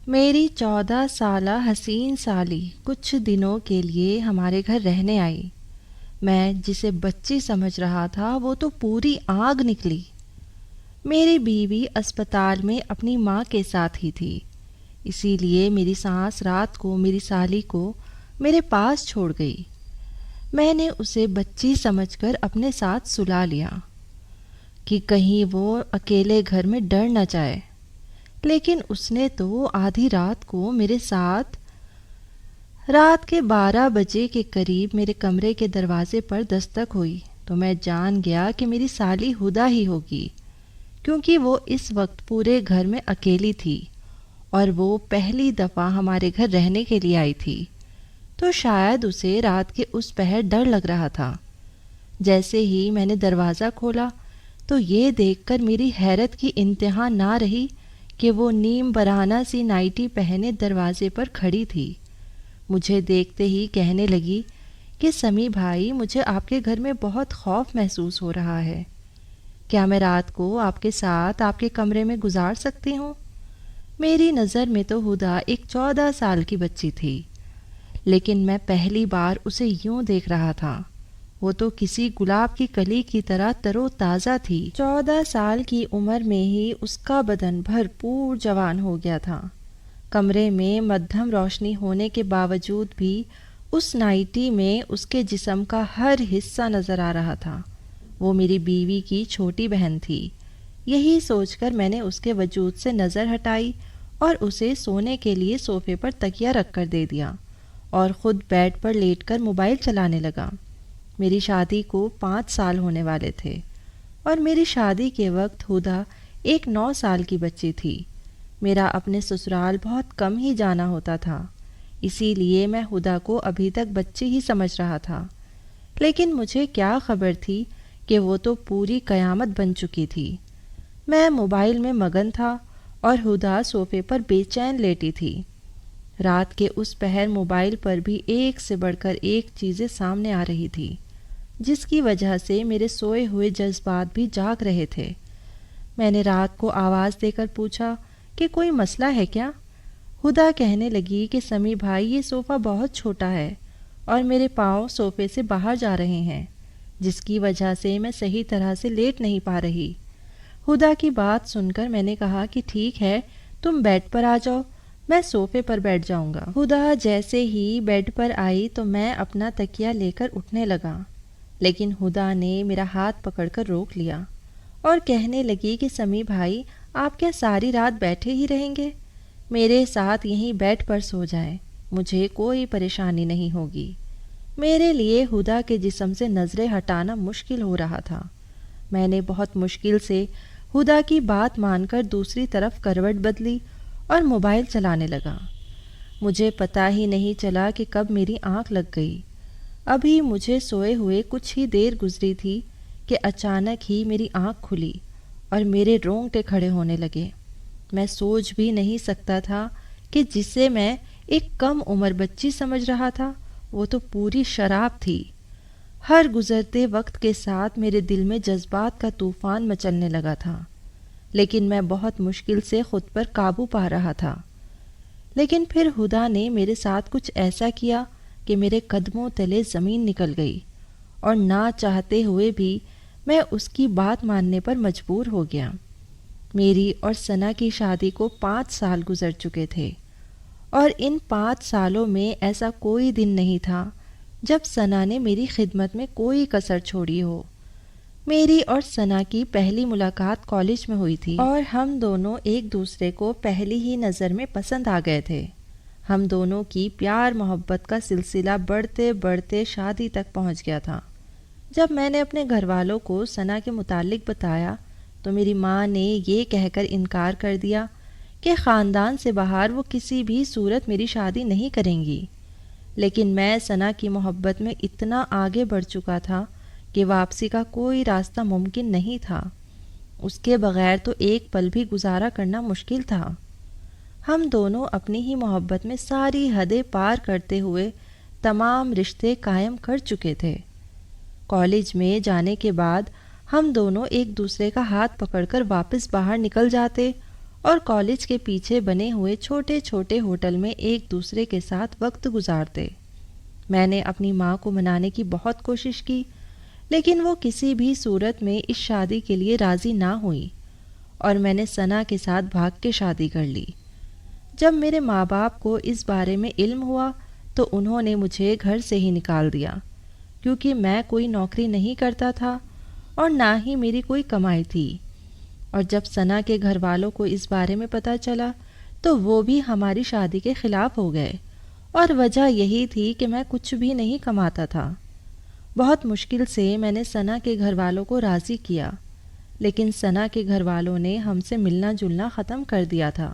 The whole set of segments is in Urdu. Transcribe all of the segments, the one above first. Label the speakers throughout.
Speaker 1: میری 14 سالہ حسین سالی کچھ دنوں کے لیے ہمارے گھر رہنے آئی۔ میں جسے بچی سمجھ رہا تھا وہ تو پوری آگ نکلی۔ میری بیوی اسپتال میں اپنی ماں کے ساتھ ہی تھی، اسی لیے میری سانس رات کو میری سالی کو میرے پاس چھوڑ گئی۔ میں نے اسے بچی سمجھ کر اپنے ساتھ سلا لیا کہ کہیں وہ اکیلے گھر میں ڈر نہ جائے، لیکن اس نے تو آدھی رات کو میرے ساتھ رات کے 12 بجے کے قریب میرے کمرے کے دروازے پر دستک ہوئی تو میں جان گیا کہ میری سالی ہدا ہی ہوگی، کیونکہ وہ اس وقت پورے گھر میں اکیلی تھی اور وہ پہلی دفعہ ہمارے گھر رہنے کے لیے آئی تھی، تو شاید اسے رات کے اس پہر ڈر لگ رہا تھا۔ جیسے ہی میں نے دروازہ کھولا تو یہ دیکھ کر میری حیرت کی انتہا نہ رہی کہ وہ نیم برہنہ سی نائٹی پہنے دروازے پر کھڑی تھی۔ مجھے دیکھتے ہی کہنے لگی کہ سمی بھائی، مجھے آپ کے گھر میں بہت خوف محسوس ہو رہا ہے، کیا میں رات کو آپ کے ساتھ آپ کے کمرے میں گزار سکتی ہوں؟ میری نظر میں تو ہدا ایک 14 سال کی بچی تھی، لیکن میں پہلی بار اسے یوں دیکھ رہا تھا۔ وہ تو کسی گلاب کی کلی کی طرح تر و تازہ تھی۔ 14 سال کی عمر میں ہی اس کا بدن بھرپور جوان ہو گیا تھا۔ کمرے میں مدھم روشنی ہونے کے باوجود بھی اس نائٹی میں اس کے جسم کا ہر حصہ نظر آ رہا تھا۔ وہ میری بیوی کی چھوٹی بہن تھی۔ یہی سوچ کر میں نے اس کے وجود سے نظر ہٹائی اور اسے سونے کے لیے صوفے پر تکیہ رکھ کر دے دیا اور خود بیڈ پر لیٹ کر موبائل چلانے لگا۔ میری شادی کو 5 سال ہونے والے تھے اور میری شادی کے وقت ہدا ایک 9 سال کی بچی تھی۔ میرا اپنے سسرال بہت کم ہی جانا ہوتا تھا، اسی لیے میں ہدا کو ابھی تک بچی ہی سمجھ رہا تھا، لیکن مجھے کیا خبر تھی کہ وہ تو پوری قیامت بن چکی تھی۔ میں موبائل میں مگن تھا اور ہدا صوفے پر بے چین لیٹی تھی۔ رات کے اس پہر موبائل پر بھی ایک سے بڑھ کر ایک چیزیں سامنے آ رہی تھی، جس کی وجہ سے میرے سوئے ہوئے جذبات بھی جاگ رہے تھے۔ میں نے رات کو آواز دے کر پوچھا کہ کوئی مسئلہ ہے کیا؟ ہدا کہنے لگی کہ سمی بھائی، یہ صوفہ بہت چھوٹا ہے اور میرے پاؤں صوفے سے باہر جا رہے ہیں، جس کی وجہ سے میں صحیح طرح سے لیٹ نہیں پا رہی۔ ہدا کی بات سن کر میں نے کہا کہ ٹھیک ہے، تم بیڈ پر آ جاؤ، میں صوفے پر بیٹھ جاؤں گا۔ ہدا جیسے ہی بیڈ پر آئی تو میں اپنا تکیہ لے کر اٹھنے لگا، لیکن ہدا نے میرا ہاتھ پکڑ کر روک لیا اور کہنے لگی کہ سمی بھائی، آپ کیا ساری رات بیٹھے ہی رہیں گے؟ میرے ساتھ یہیں بیڈ پر سو جائیں، مجھے کوئی پریشانی نہیں ہوگی۔ میرے لیے ہدا کے جسم سے نظریں ہٹانا مشکل ہو رہا تھا۔ میں نے بہت مشکل سے ہدا کی بات مان کر دوسری طرف کروٹ بدلی اور موبائل چلانے لگا۔ مجھے پتہ ہی نہیں چلا کہ کب میری آنکھ لگ گئی۔ ابھی مجھے سوئے ہوئے کچھ ہی دیر گزری تھی کہ اچانک ہی میری آنکھ کھلی اور میرے رونگٹے کھڑے ہونے لگے۔ میں سوچ بھی نہیں سکتا تھا کہ جسے میں ایک کم عمر بچی سمجھ رہا تھا وہ تو پوری شراب تھی۔ ہر گزرتے وقت کے ساتھ میرے دل میں جذبات کا طوفان مچلنے لگا تھا، لیکن میں بہت مشکل سے خود پر قابو پا رہا تھا۔ لیکن پھر ہدا نے میرے ساتھ کچھ ایسا کیا کہ میرے قدموں تلے زمین نکل گئی اور نہ چاہتے ہوئے بھی میں اس کی بات ماننے پر مجبور ہو گیا۔ میری اور ثنا کی شادی کو 5 سال گزر چکے تھے اور ان 5 سالوں میں ایسا کوئی دن نہیں تھا جب ثنا نے میری خدمت میں کوئی کسر چھوڑی ہو۔ میری اور ثنا کی پہلی ملاقات کالج میں ہوئی تھی اور ہم دونوں ایک دوسرے کو پہلی ہی نظر میں پسند آ گئے تھے۔ ہم دونوں کی پیار محبت کا سلسلہ بڑھتے بڑھتے شادی تک پہنچ گیا تھا۔ جب میں نے اپنے گھر والوں کو ثنا کے متعلق بتایا تو میری ماں نے یہ کہہ کر انکار کر دیا کہ خاندان سے باہر وہ کسی بھی صورت میری شادی نہیں کریں گی، لیکن میں ثنا کی محبت میں اتنا آگے بڑھ چکا تھا کہ واپسی کا کوئی راستہ ممکن نہیں تھا۔ اس کے بغیر تو ایک پل بھی گزارا کرنا مشکل تھا۔ ہم دونوں اپنی ہی محبت میں ساری حدیں پار کرتے ہوئے تمام رشتے قائم کر چکے تھے۔ کالج میں جانے کے بعد ہم دونوں ایک دوسرے کا ہاتھ پکڑ کر واپس باہر نکل جاتے اور کالج کے پیچھے بنے ہوئے چھوٹے چھوٹے ہوٹل میں ایک دوسرے کے ساتھ وقت گزارتے۔ میں نے اپنی ماں کو منانے کی بہت کوشش کی، لیکن وہ کسی بھی صورت میں اس شادی کے لیے راضی نہ ہوئی اور میں نے ثنا کے ساتھ بھاگ کے شادی کر لی۔ جب میرے ماں باپ کو اس بارے میں علم ہوا تو انہوں نے مجھے گھر سے ہی نکال دیا، کیونکہ میں کوئی نوکری نہیں کرتا تھا اور نہ ہی میری کوئی کمائی تھی۔ اور جب ثنا کے گھر والوں کو اس بارے میں پتہ چلا تو وہ بھی ہماری شادی کے خلاف ہو گئے، اور وجہ یہی تھی کہ میں کچھ بھی نہیں کماتا تھا۔ بہت مشکل سے میں نے ثنا کے گھر والوں کو راضی کیا، لیکن ثنا کے گھر والوں نے ہم سے ملنا جلنا ختم کر دیا تھا۔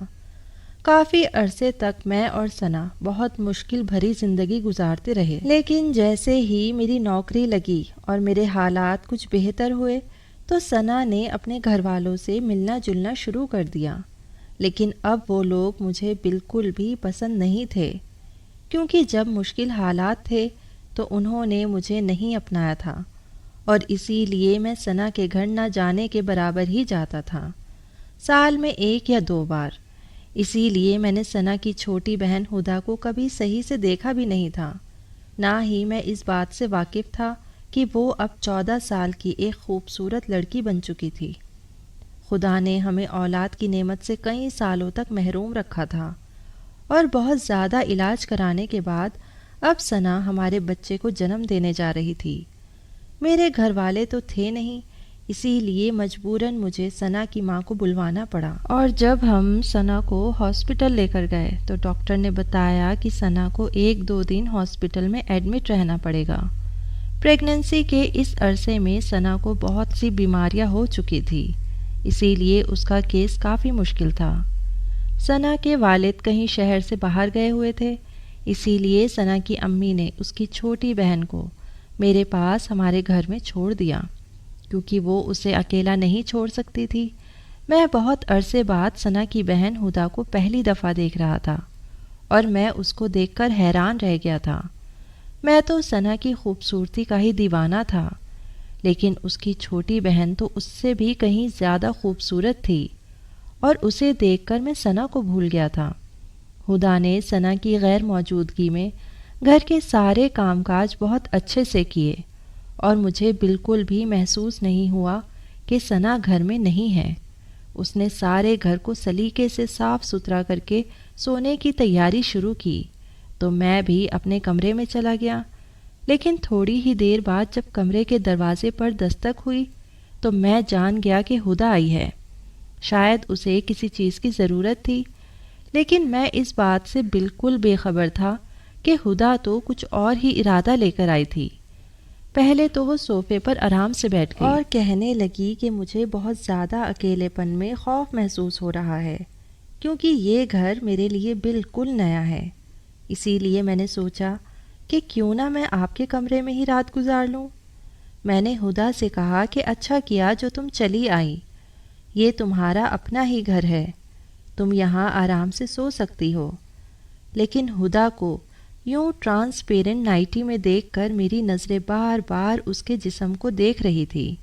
Speaker 1: کافی عرصے تک میں اور ثنا بہت مشکل بھری زندگی گزارتے رہے، لیکن جیسے ہی میری نوکری لگی اور میرے حالات کچھ بہتر ہوئے تو ثنا نے اپنے گھر والوں سے ملنا جلنا شروع کر دیا، لیکن اب وہ لوگ مجھے بالکل بھی پسند نہیں تھے، کیونکہ جب مشکل حالات تھے تو انہوں نے مجھے نہیں اپنایا تھا، اور اسی لیے میں ثنا کے گھر نہ جانے کے برابر ہی جاتا تھا، سال میں 1 یا 2 بار۔ اسی لیے میں نے ثنا کی چھوٹی بہن ہدا کو کبھی صحیح سے دیکھا بھی نہیں تھا، نہ ہی میں اس بات سے واقف تھا کہ وہ اب 14 سال کی ایک خوبصورت لڑکی بن چکی تھی۔ خدا نے ہمیں اولاد کی نعمت سے کئی سالوں تک محروم رکھا تھا، اور بہت زیادہ علاج کرانے کے بعد اب ثنا ہمارے بچے کو جنم دینے جا رہی تھی۔ میرے گھر والے تو تھے نہیں، اسی لیے مجبوراً مجھے ثنا کی ماں کو بلوانا پڑا، اور جب ہم ثنا کو ہاسپٹل لے کر گئے تو ڈاکٹر نے بتایا کہ ثنا کو 1-2 دن ہاسپٹل میں ایڈمٹ رہنا پڑے گا۔ پریگننسی کے اس عرصے میں ثنا کو بہت سی بیماریاں ہو چکی تھی، اسی لیے اس کا کیس کافی مشکل تھا۔ ثنا کے والد کہیں شہر سے باہر گئے ہوئے تھے، اسی لیے ثنا کی امی نے اس کی چھوٹی بہن کو میرے پاس ہمارے گھر میں چھوڑ دیا، کیونکہ وہ اسے اکیلا نہیں چھوڑ سکتی تھی۔ میں بہت عرصے بعد ثنا کی بہن ہدا کو پہلی دفعہ دیکھ رہا تھا، اور میں اس کو دیکھ کر حیران رہ گیا تھا۔ میں تو ثنا کی خوبصورتی کا ہی دیوانہ تھا، لیکن اس کی چھوٹی بہن تو اس سے بھی کہیں زیادہ خوبصورت تھی، اور اسے دیکھ کر میں ثنا کو بھول گیا تھا۔ ہدا نے ثنا کی غیر موجودگی میں گھر کے سارے کام کاج بہت اچھے سے کیے، اور مجھے بالکل بھی محسوس نہیں ہوا کہ ثنا گھر میں نہیں ہے۔ اس نے سارے گھر کو سلیقے سے صاف ستھرا کر کے سونے کی تیاری شروع کی، تو میں بھی اپنے کمرے میں چلا گیا، لیکن تھوڑی ہی دیر بعد جب کمرے کے دروازے پر دستک ہوئی تو میں جان گیا کہ ہدا آئی ہے۔ شاید اسے کسی چیز کی ضرورت تھی، لیکن میں اس بات سے بالکل بے خبر تھا کہ ہدا تو کچھ اور ہی ارادہ لے کر آئی تھی۔ پہلے تو وہ صوفے پر آرام سے بیٹھ گئی اور کہنے لگی کہ مجھے بہت زیادہ اکیلے پن میں خوف محسوس ہو رہا ہے، کیونکہ یہ گھر میرے لیے بالکل نیا ہے۔ اسی لیے میں نے سوچا کہ کیوں نہ میں آپ کے کمرے میں ہی رات گزار لوں۔ میں نے ہدا سے کہا کہ اچھا کیا جو تم چلی آئی، یہ تمہارا اپنا ہی گھر ہے، تم یہاں آرام سے سو سکتی ہو۔ لیکن ہدا کو یوں ٹرانسپیرنٹ نائٹی میں دیکھ کر میری نظریں بار بار اس کے جسم کو دیکھ رہی تھی۔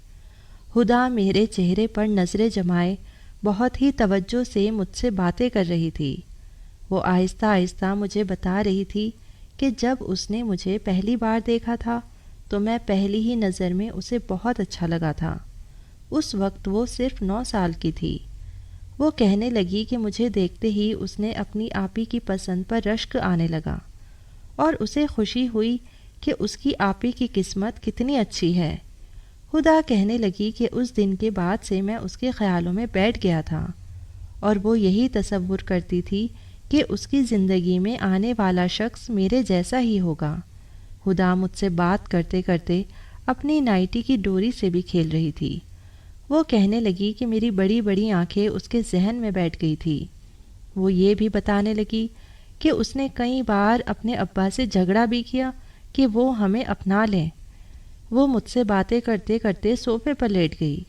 Speaker 1: ہدا میرے چہرے پر نظریں جمائے بہت ہی توجہ سے مجھ سے باتیں کر رہی تھی۔ وہ آہستہ آہستہ مجھے بتا رہی تھی کہ جب اس نے مجھے پہلی بار دیکھا تھا تو میں پہلی ہی نظر میں اسے بہت اچھا لگا تھا۔ اس وقت وہ صرف 9 سال کی تھی۔ وہ کہنے لگی کہ مجھے دیکھتے ہی اس نے اپنی آپی کی پسند پر رشک آنے لگا، اور اسے خوشی ہوئی کہ اس کی آپی کی قسمت کتنی اچھی ہے۔ ہدا کہنے لگی کہ اس دن کے بعد سے میں اس کے خیالوں میں بیٹھ گیا تھا، اور وہ یہی تصور کرتی تھی کہ اس کی زندگی میں آنے والا شخص میرے جیسا ہی ہوگا۔ ہدا مجھ سے بات کرتے کرتے اپنی نائٹی کی ڈوری سے بھی کھیل رہی تھی۔ وہ کہنے لگی کہ میری بڑی بڑی آنکھیں اس کے ذہن میں بیٹھ گئی تھی۔ وہ یہ بھی بتانے لگی کہ اس نے کئی بار اپنے ابا سے جھگڑا بھی کیا کہ وہ ہمیں اپنا لیں۔ وہ مجھ سے باتیں کرتے کرتے صوفے پر لیٹ گئی۔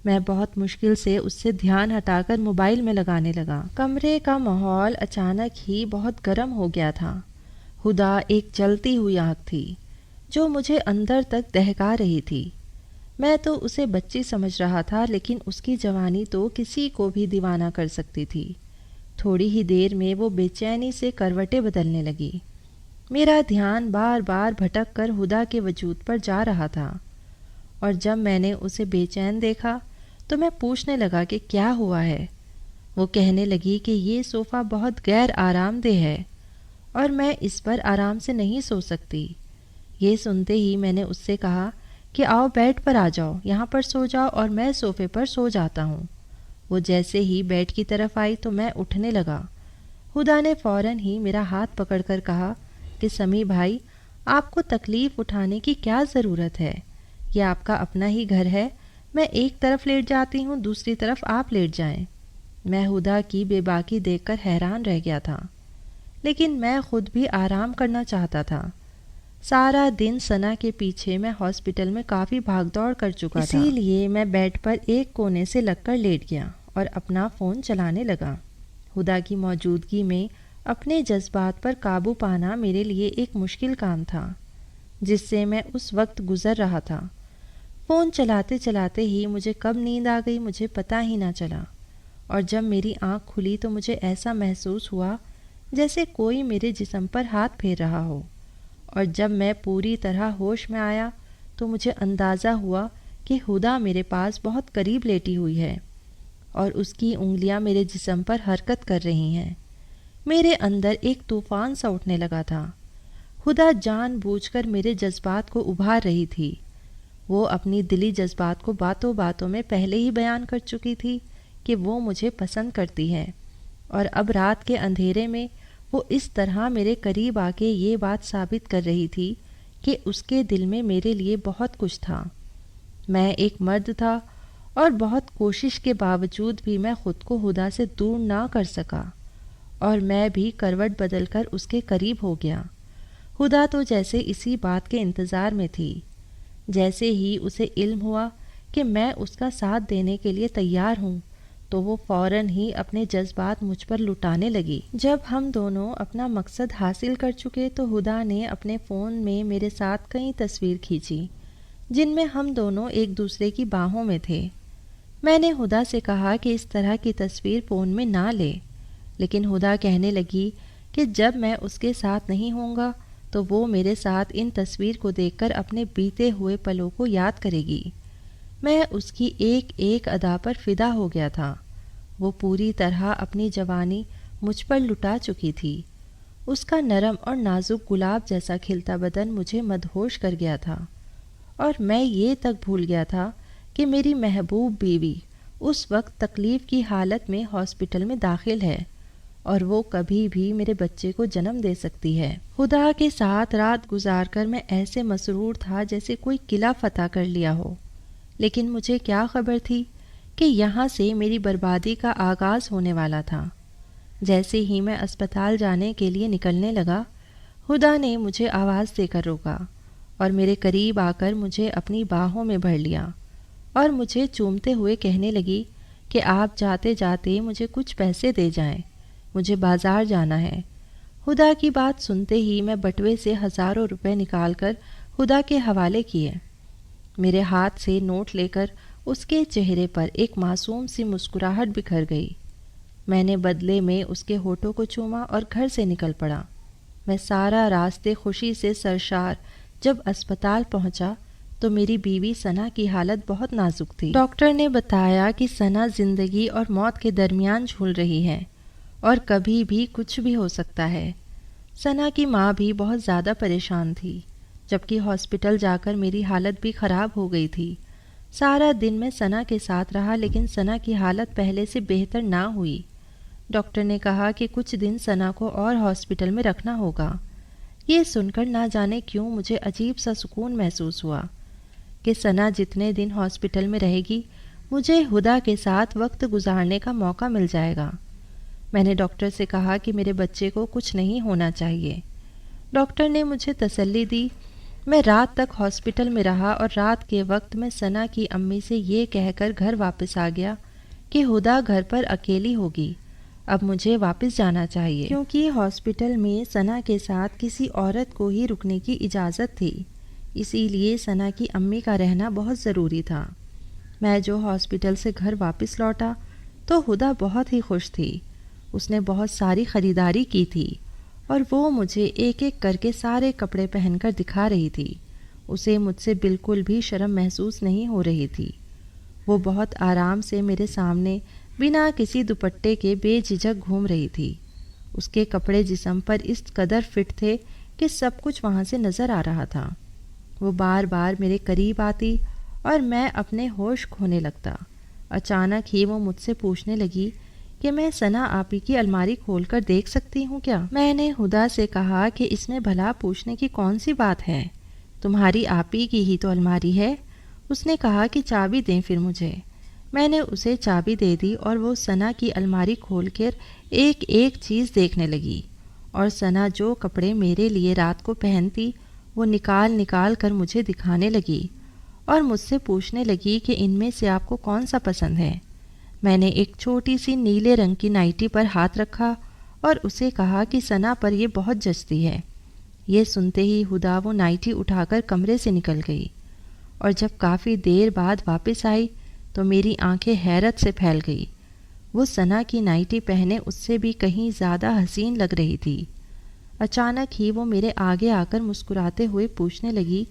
Speaker 1: میں بہت مشکل سے اس سے دھیان ہٹا کر موبائل میں لگانے لگا۔ کمرے کا ماحول اچانک ہی بہت گرم ہو گیا تھا۔ ہدا ایک جلتی ہوئی آگ تھی جو مجھے اندر تک دہکا رہی تھی۔ میں تو اسے بچی سمجھ رہا تھا، لیکن اس کی جوانی تو کسی کو بھی دیوانہ کر سکتی تھی۔ تھوڑی ہی دیر میں وہ بے چینی سے کروٹیں بدلنے لگی۔ میرا دھیان بار بار بھٹک کر ہدا کے وجود پر جا رہا تھا، اور جب میں نے اسے بے چین دیکھا تو میں پوچھنے لگا کہ کیا ہوا ہے۔ وہ کہنے لگی کہ یہ صوفہ بہت غیر آرام دہ ہے اور میں اس پر آرام سے نہیں سو سکتی۔ یہ سنتے ہی میں نے اس سے کہا کہ آؤ بیڈ پر آ جاؤ، یہاں پر سو جاؤ اور میں صوفے پر سو جاتا ہوں۔ وہ جیسے ہی بیڈ کی طرف آئی تو میں اٹھنے لگا۔ ہدا نے فوراً ہی میرا ہاتھ پکڑ کر کہا کہ سمیع بھائی، آپ کو تکلیف اٹھانے کی کیا ضرورت ہے؟ یہ آپ کا اپنا ہی گھر ہے، میں ایک طرف لیٹ جاتی ہوں، دوسری طرف آپ لیٹ جائیں۔ میں ہدا کی بے باکی دیکھ کر حیران رہ گیا تھا، لیکن میں خود بھی آرام کرنا چاہتا تھا۔ سارا دن ثنا کے پیچھے میں ہاسپٹل میں کافی بھاگ دوڑ کر چکا تھا، اسی لیے میں بیڈ پر ایک کونے سے لگ کر لیٹ گیا اور اپنا فون چلانے لگا۔ ہدا کی موجودگی میں اپنے جذبات پر قابو پانا میرے لیے ایک مشکل کام تھا، جس سے میں اس وقت گزر رہا تھا۔ فون چلاتے چلاتے ہی مجھے کب نیند آ گئی مجھے پتہ ہی نہ چلا، اور جب میری آنکھ کھلی تو مجھے ایسا محسوس ہوا جیسے کوئی میرے جسم پر ہاتھ پھیر رہا ہو، اور جب میں پوری طرح ہوش میں آیا تو مجھے اندازہ ہوا کہ ہدا میرے پاس بہت قریب لیٹی ہوئی ہے اور اس کی انگلیاں میرے جسم پر حرکت کر رہی ہیں۔ میرے اندر ایک طوفان سا اٹھنے لگا تھا۔ ہدا جان بوجھ کر میرے جذبات کو ابھار رہی تھی۔ وہ اپنی دلی جذبات کو باتوں باتوں میں پہلے ہی بیان کر چکی تھی کہ وہ مجھے پسند کرتی ہے، اور اب رات کے اندھیرے میں وہ اس طرح میرے قریب آ کے یہ بات ثابت کر رہی تھی کہ اس کے دل میں میرے لیے بہت کچھ تھا۔ میں ایک مرد تھا اور بہت کوشش کے باوجود بھی میں خود کو ہدا سے دور نہ کر سکا، اور میں بھی کروٹ بدل کر اس کے قریب ہو گیا۔ ہدا تو جیسے اسی بات کے انتظار میں تھی۔ جیسے ہی اسے علم ہوا کہ میں اس کا ساتھ دینے کے لیے تیار ہوں تو وہ فوراً ہی اپنے جذبات مجھ پر لٹانے لگی۔ جب ہم دونوں اپنا مقصد حاصل کر چکے تو ہدا نے اپنے فون میں میرے ساتھ کئی تصویر کھینچی جن میں ہم دونوں ایک دوسرے کی باہوں میں تھے۔ میں نے ہدا سے کہا کہ اس طرح کی تصویر فون میں نہ لے، لیکن ہدا کہنے لگی کہ جب میں اس کے ساتھ نہیں ہوں گا تو وہ میرے ساتھ ان تصویر کو دیکھ کر اپنے بیتے ہوئے پلوں کو یاد کرے گی۔ میں اس کی ایک ایک ادا پر فدا ہو گیا تھا۔ وہ پوری طرح اپنی جوانی مجھ پر لٹا چکی تھی۔ اس کا نرم اور نازک گلاب جیسا کھلتا بدن مجھے مدہوش کر گیا تھا، اور میں یہ تک بھول گیا تھا کہ میری محبوب بیوی اس وقت تکلیف کی حالت میں ہاسپٹل میں داخل ہے اور وہ کبھی بھی میرے بچے کو جنم دے سکتی ہے۔ ہدا کے ساتھ رات گزار کر میں ایسے مسرور تھا جیسے کوئی قلعہ فتح کر لیا ہو، لیکن مجھے کیا خبر تھی کہ یہاں سے میری بربادی کا آغاز ہونے والا تھا۔ جیسے ہی میں اسپتال جانے کے لیے نکلنے لگا، ہدا نے مجھے آواز دے کر روکا اور میرے قریب آ کر مجھے اپنی باہوں میں بھر لیا اور مجھے چومتے ہوئے کہنے لگی کہ آپ جاتے جاتے مجھے کچھ پیسے دے جائیں، مجھے بازار جانا ہے۔ ہدا کی بات سنتے ہی میں بٹوے سے ہزاروں روپے نکال کر ہدا کے حوالے کیے۔ میرے ہاتھ سے نوٹ لے کر اس کے چہرے پر ایک معصوم سی مسکراہٹ بکھر گئی۔ میں نے بدلے میں اس کے ہونٹوں کو چوما اور گھر سے نکل پڑا۔ میں سارا راستے خوشی سے سرشار جب اسپتال پہنچا تو میری بیوی ثنا کی حالت بہت نازک تھی۔ ڈاکٹر نے بتایا کہ ثنا زندگی اور موت کے درمیان جھول رہی ہے اور کبھی بھی کچھ بھی ہو سکتا ہے۔ ثنا کی ماں بھی بہت زیادہ پریشان تھی، جبکہ ہاسپٹل جا کر میری حالت بھی خراب ہو گئی تھی۔ سارا دن میں ثنا کے ساتھ رہا لیکن ثنا کی حالت پہلے سے بہتر نہ ہوئی۔ ڈاکٹر نے کہا کہ کچھ دن ثنا کو اور ہاسپٹل میں رکھنا ہوگا۔ یہ سن کر نہ جانے کیوں مجھے عجیب سا سکون محسوس ہوا کہ ثنا جتنے دن ہاسپٹل میں رہے گی مجھے ہدا کے ساتھ وقت گزارنے کا موقع مل جائے گا۔ میں نے ڈاکٹر سے کہا کہ میرے بچے کو کچھ نہیں ہونا چاہیے۔ ڈاکٹر نے مجھے تسلی دی۔ میں رات تک ہاسپٹل میں رہا اور رات کے وقت میں ثنا کی امی سے یہ کہہ کر گھر واپس آ گیا کہ ہدا گھر پر اکیلی ہوگی، اب مجھے واپس جانا چاہیے، کیونکہ ہاسپٹل میں ثنا کے ساتھ کسی عورت کو ہی رکنے کی اجازت تھی۔ اسی لیے ثنا کی امی کا رہنا بہت ضروری تھا۔ میں جو ہاسپٹل سے گھر واپس لوٹا تو ہدا بہت ہی خوش تھی۔ اس نے بہت ساری خریداری کی تھی اور وہ مجھے ایک ایک کر کے سارے کپڑے پہن کر دکھا رہی تھی۔ اسے مجھ سے بالکل بھی شرم محسوس نہیں ہو رہی تھی۔ وہ بہت آرام سے میرے سامنے بنا کسی دوپٹے کے بے جھجک گھوم رہی تھی۔ اس کے کپڑے جسم پر اس قدر فٹ تھے کہ سب کچھ وہاں سے نظر آ رہا تھا۔ وہ بار بار میرے قریب آتی اور میں اپنے ہوش کھونے لگتا۔ اچانک ہی وہ مجھ سے پوچھنے لگی کہ میں ثنا آپی کی الماری کھول کر دیکھ سکتی ہوں کیا؟ میں نے ہدا سے کہا کہ اس میں بھلا پوچھنے کی کون سی بات ہے، تمہاری آپی کی ہی تو الماری ہے۔ اس نے کہا کہ چابی دیں پھر مجھے۔ میں نے اسے چابی دے دی اور وہ ثنا کی الماری کھول کر ایک ایک چیز دیکھنے لگی، اور ثنا جو کپڑے میرے لیے رات کو پہنتی وہ نکال نکال کر مجھے دکھانے لگی اور مجھ سے پوچھنے لگی کہ ان میں سے آپ کو کون سا پسند ہے۔ میں نے ایک چھوٹی سی نیلے رنگ کی نائٹی پر ہاتھ رکھا اور اسے کہا کہ ثنا پر یہ بہت جچتی ہے۔ یہ سنتے ہی ہدا وہ نائٹی اٹھا کر کمرے سے نکل گئی، اور جب کافی دیر بعد واپس آئی تو میری آنکھیں حیرت سے پھیل گئی۔ وہ ثنا کی نائٹی پہنے اس سے بھی کہیں زیادہ حسین لگ رہی تھی۔ اچانک ہی وہ میرے آگے آ کر مسکراتے ہوئے پوچھنے لگی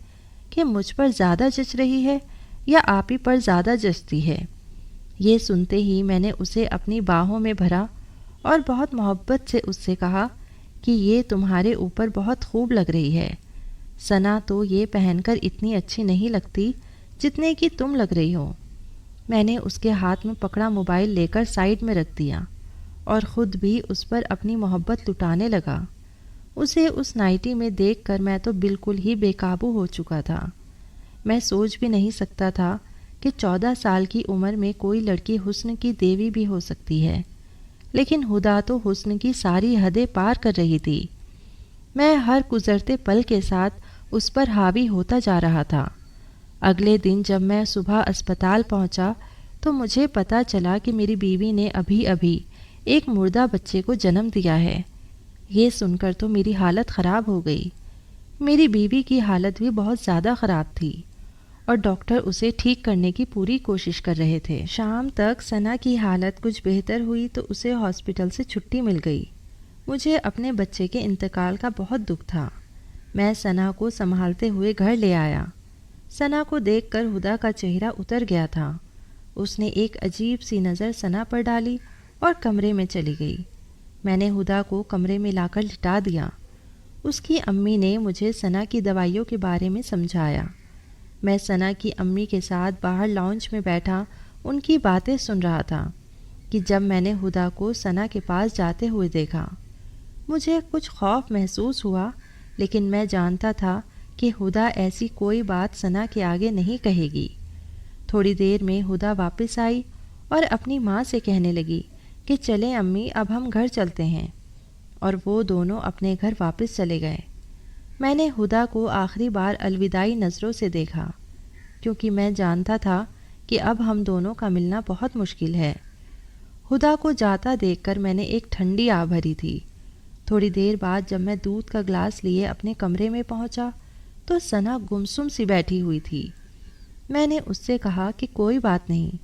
Speaker 1: کہ مجھ پر زیادہ جچ رہی ہے یا آپ ہی پر زیادہ جچتی ہے۔ یہ سنتے ہی میں نے اسے اپنی باہوں میں بھرا اور بہت محبت سے اس سے کہا کہ یہ تمہارے اوپر بہت خوب لگ رہی ہے۔ ثنا تو یہ پہن کر اتنی اچھی نہیں لگتی جتنے کہ تم لگ رہی ہو۔ میں نے اس کے ہاتھ میں پکڑا موبائل لے کر سائیڈ میں رکھ دیا اور خود بھی اس پر اپنی محبت لٹانے لگا۔ اسے اس نائٹی میں دیکھ کر میں تو بالکل ہی بے قابو ہو چکا تھا۔ میں سوچ بھی نہیں سکتا تھا کہ 14 سال کی عمر میں کوئی لڑکی حسن کی دیوی بھی ہو سکتی ہے، لیکن ہدا تو حسن کی ساری حدیں پار کر رہی تھی۔ میں ہر گزرتے پل کے ساتھ اس پر حاوی ہوتا جا رہا تھا۔ اگلے دن جب میں صبح اسپتال پہنچا تو مجھے پتہ چلا کہ میری بیوی نے ابھی ابھی ایک مردہ بچے کو جنم دیا ہے۔ یہ سن کر تو میری حالت خراب ہو گئی۔ میری بیوی کی حالت بھی بہت زیادہ خراب تھی اور ڈاکٹر اسے ٹھیک کرنے کی پوری کوشش کر رہے تھے۔ شام تک ثنا کی حالت کچھ بہتر ہوئی تو اسے ہاسپٹل سے چھٹی مل گئی۔ مجھے اپنے بچے کے انتقال کا بہت دکھ تھا۔ میں ثنا کو سنبھالتے ہوئے گھر لے آیا۔ ثنا کو دیکھ کر ہدا کا چہرہ اتر گیا تھا۔ اس نے ایک عجیب سی نظر ثنا پر ڈالی اور کمرے میں چلی گئی۔ میں نے ہدا کو کمرے میں لا کر لٹا دیا۔ اس کی امی نے مجھے ثنا کی دوائیوں کے بارے میں سمجھایا۔ میں ثنا کی امی کے ساتھ باہر لاؤنج میں بیٹھا ان کی باتیں سن رہا تھا کہ جب میں نے ہدا کو ثنا کے پاس جاتے ہوئے دیکھا، مجھے کچھ خوف محسوس ہوا، لیکن میں جانتا تھا کہ ہدا ایسی کوئی بات ثنا کے آگے نہیں کہے گی۔ تھوڑی دیر میں ہدا واپس آئی اور اپنی ماں سے کہنے لگی کہ چلیں امی، اب ہم گھر چلتے ہیں، اور وہ دونوں اپنے گھر واپس چلے گئے۔ میں نے ہدا کو آخری بار الوداعی نظروں سے دیکھا، کیونکہ میں جانتا تھا کہ اب ہم دونوں کا ملنا بہت مشکل ہے۔ ہدا کو جاتا دیکھ کر میں نے ایک ٹھنڈی آہ بھری تھی۔ تھوڑی دیر بعد جب میں دودھ کا گلاس لیے اپنے کمرے میں پہنچا تو ثنا گمسم سی بیٹھی ہوئی تھی۔ میں نے اس سے کہا کہ کوئی بات نہیں،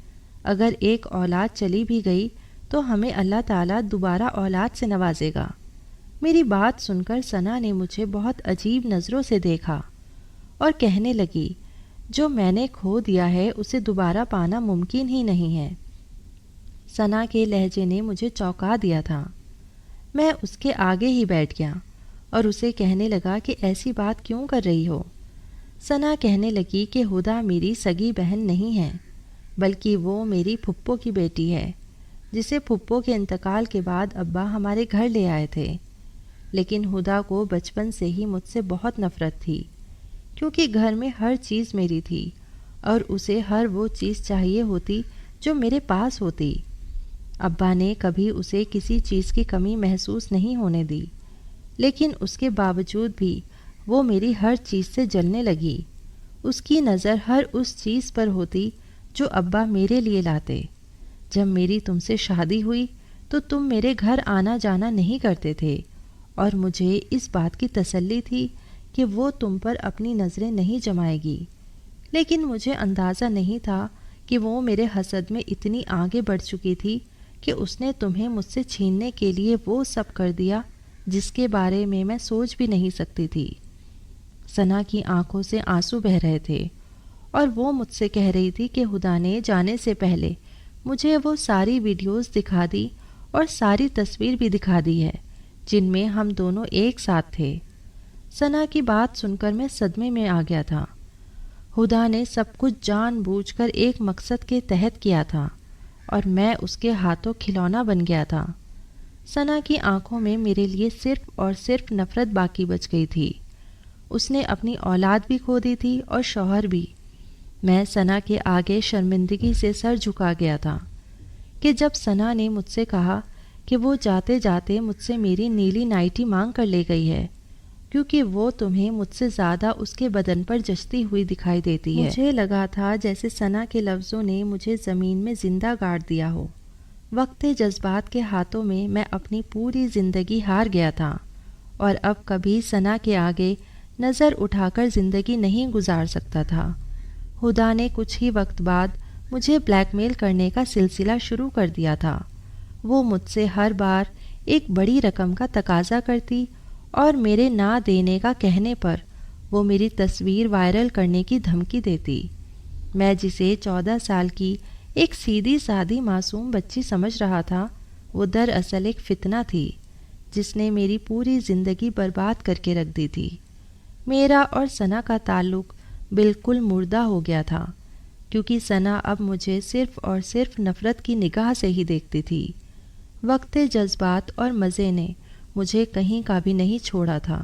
Speaker 1: اگر ایک اولاد چلی بھی گئی تو ہمیں اللہ تعالیٰ دوبارہ اولاد سے نوازے گا۔ میری بات سن کر ثنا نے مجھے بہت عجیب نظروں سے دیکھا اور کہنے لگی، جو میں نے کھو دیا ہے اسے دوبارہ پانا ممکن ہی نہیں ہے۔ ثنا کے لہجے نے مجھے چونکا دیا تھا۔ میں اس کے آگے ہی بیٹھ گیا اور اسے کہنے لگا کہ ایسی بات کیوں کر رہی ہو؟ ثنا کہنے لگی کہ ہدا میری سگی بہن نہیں ہے، بلکہ وہ میری پھپھو کی بیٹی ہے، جسے پھپھو کے انتقال کے بعد ابا ہمارے گھر لے آئے تھے۔ لیکن ہدا کو بچپن سے ہی مجھ سے بہت نفرت تھی، کیونکہ گھر میں ہر چیز میری تھی اور اسے ہر وہ چیز چاہیے ہوتی جو میرے پاس ہوتی۔ ابا نے کبھی اسے کسی چیز کی کمی محسوس نہیں ہونے دی، لیکن اس کے باوجود بھی وہ میری ہر چیز سے جلنے لگی۔ اس کی نظر ہر اس چیز پر ہوتی جو ابا میرے لیے لاتے۔ جب میری تم سے شادی ہوئی تو تم میرے گھر آنا جانا نہیں کرتے تھے، اور مجھے اس بات کی تسلی تھی کہ وہ تم پر اپنی نظریں نہیں جمائے گی، لیکن مجھے اندازہ نہیں تھا کہ وہ میرے حسد میں اتنی آگے بڑھ چکی تھی کہ اس نے تمہیں مجھ سے چھیننے کے لیے وہ سب کر دیا جس کے بارے میں سوچ بھی نہیں سکتی تھی۔ ثنا کی آنکھوں سے آنسو بہہ رہے تھے اور وہ مجھ سے کہہ رہی تھی کہ خدا نے جانے سے پہلے مجھے وہ ساری ویڈیوز دکھا دی اور ساری تصویر بھی دکھا دی ہے جن میں ہم دونوں ایک ساتھ تھے۔ ثنا کی بات سن کر میں صدمے میں آ گیا تھا۔ خدا نے سب کچھ جان بوجھ کر ایک مقصد کے تحت کیا تھا اور میں اس کے ہاتھوں کھلونا بن گیا تھا۔ ثنا کی آنکھوں میں میرے لیے صرف اور صرف نفرت باقی بچ گئی تھی۔ اس نے اپنی اولاد بھی کھو دی تھی اور شوہر بھی۔ میں ثنا کے آگے شرمندگی سے سر جھکا گیا تھا کہ جب ثنا نے مجھ سے کہا کہ وہ جاتے جاتے مجھ سے میری نیلی نائٹی مانگ کر لے گئی ہے کیونکہ وہ تمہیں مجھ سے زیادہ اس کے بدن پر جچتی ہوئی دکھائی دیتی ہے، مجھے لگا تھا جیسے ثنا کے لفظوں نے مجھے زمین میں زندہ گاڑ دیا ہو۔ وقت جذبات کے ہاتھوں میں اپنی پوری زندگی ہار گیا تھا اور اب کبھی ثنا کے آگے نظر اٹھا کر زندگی نہیں گزار سکتا تھا۔ خدا نے کچھ ہی وقت بعد مجھے بلیک میل کرنے کا سلسلہ شروع کر دیا تھا۔ وہ مجھ سے ہر بار ایک بڑی رقم کا تقاضا کرتی اور میرے نہ دینے کا کہنے پر وہ میری تصویر وائرل کرنے کی دھمکی دیتی۔ میں جسے 14 سال کی ایک سیدھی سادھی معصوم بچی سمجھ رہا تھا، وہ دراصل ایک فتنہ تھی جس نے میری پوری زندگی برباد کر کے رکھ دی تھی۔ میرا اور ثنا کا تعلق بالکل مردہ ہو گیا تھا کیونکہ ثنا اب مجھے صرف اور صرف نفرت کی نگاہ سے ہی دیکھتی تھی۔ وقت جذبات اور مزے نے مجھے کہیں کا بھی نہیں چھوڑا تھا۔